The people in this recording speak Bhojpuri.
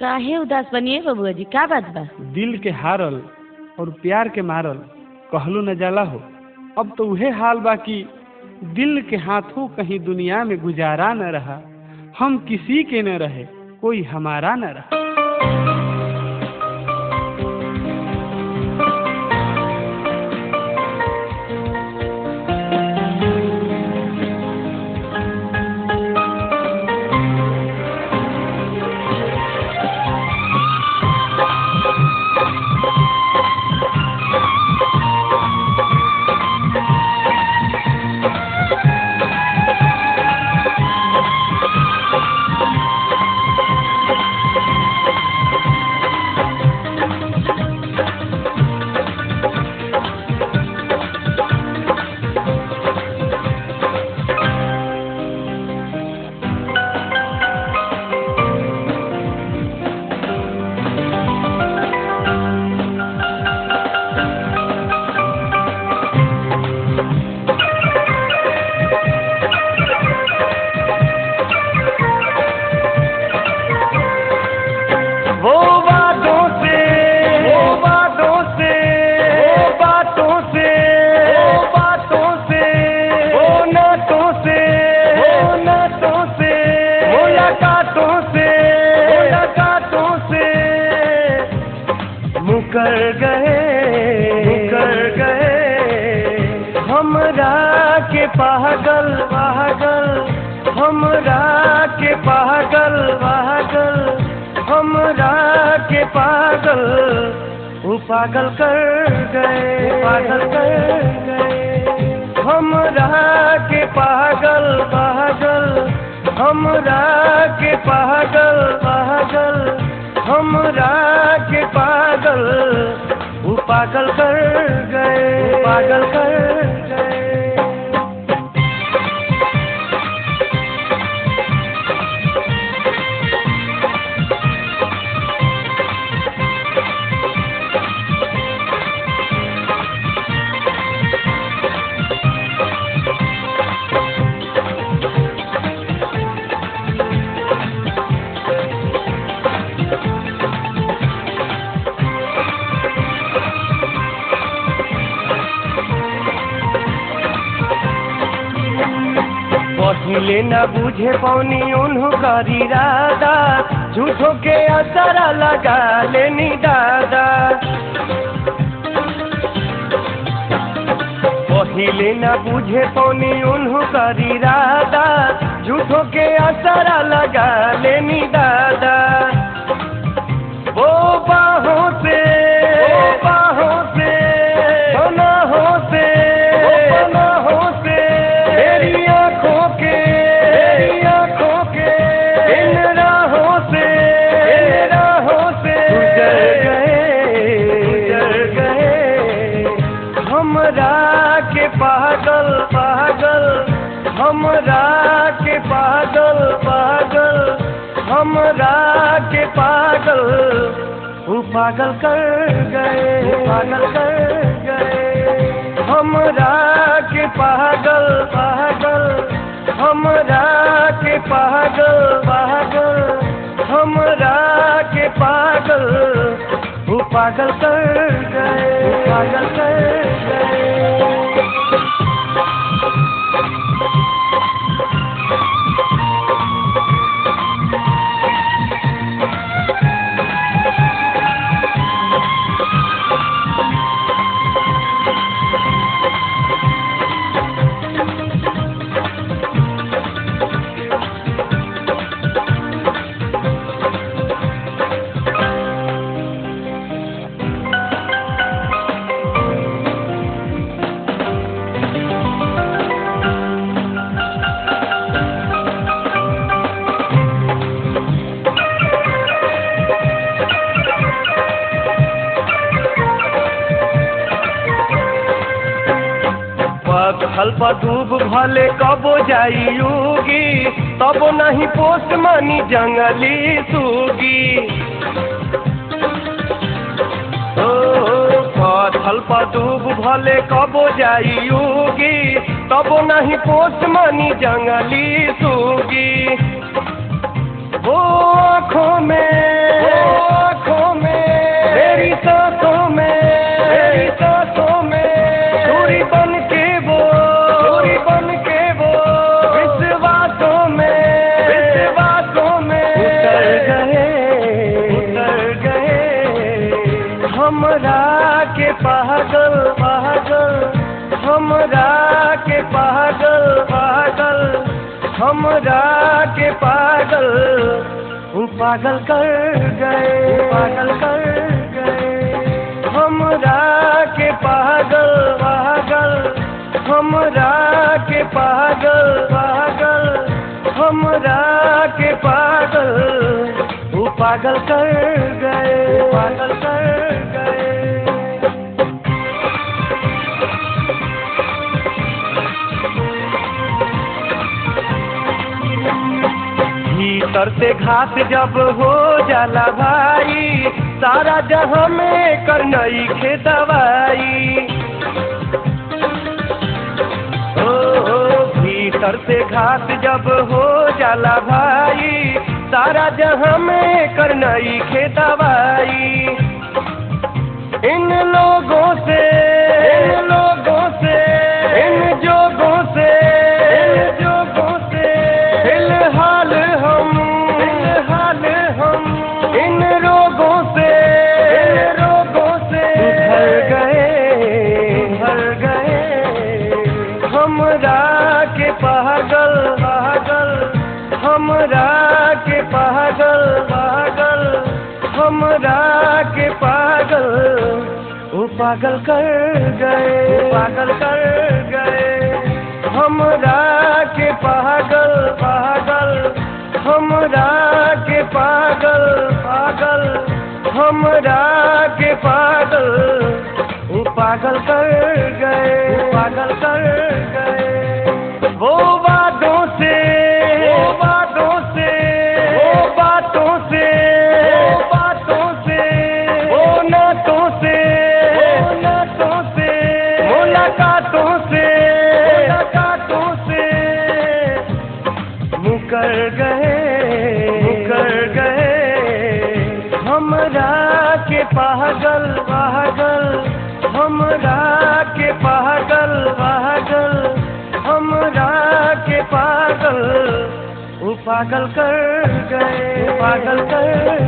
काहे उदास बनिए बबुआ जी, का बात बा? दिल के हारल और प्यार के मारल कहलो न जाला हो। अब तो उहे हाल बा कि दिल के हाथों कहीं दुनिया में गुजारा न रहा। हम किसी के न रहे, कोई हमारा न रहा। मुकर गए हमरा के पागल पागल, हमरा के पागल पागल, हमरा के पागल, वो पागल कर गए, पागल कर गए हमरा के पागल पागल, हमरा के पागल पागल, हमरा के पागल, वो पागल कर गए, पागल कर गए। पहिले न बुझे पौनी उनका इरादा, झूठों के असरा लगा लेनी दादा। पहिले न बुझे पौनी उनका इरादा, झूठों के असरा लगा लेनी दादा। वो बाहों से पनाहों से पनाहों से मेरी आँखों के इन राहों से गुजर गए हमरा के पागल पागल, हमरा के पागल पागल, हमरा के पागल, वो पागल कर गए, पागल कर गए हमरा के पागल पागल, हमरा के पागल पागल, हमरा के पागल, वो पागल कर गए, पागल कर गए। हल्पा डूब भले कबो जाइयोगी, तबो नहीं पोस्ट मानी जंगली सूगी। हल्पा डूब भले कबो जाइयोगी, तबो नहीं पोस्ट मानी जंगली सूगी। वो आँखों में गए हमरा के पागल पागल, हमरा के पागल पागल, हमरा के पागल पागल कर गए, पागल कर गए हमरा के पागल पागल, हमरा के पागल पागल, हमरा के पागल पागल कर गए, पागल कर गए। भीतर से घात जब हो जाला भाई, सारा जहां में करनई खे दवाई। भीतर से घात जब हो जाला भाई, सारा जहां में करनई खे दवाई। इन लोगों से, इन लोगों से, इन जोगों से, इन जोगों से फिलहाल हम, फिलहाल हम इन रोगों से, इन रोगों से उभर गए, उभर गए हमरा के पागल पागल, हमरा के पागल पागल, हमरा के पागल पागल कर गए, पागल कर गए हमरा के पागल पागल, हमरा के पागल पागल, हमरा के पागल पागल कर गए, पागल कर गए। वो बातों से, वो बातों से, वो बातों से, वो बातों से, वो नातों से, वो नातों से, मुलाकातों से, मुलाकातों से मुकर गए, मुकर गए हमरा के पागल पागल, हमरा के पागल पागल, हमरा के पागल पागल कर गए, पागल कर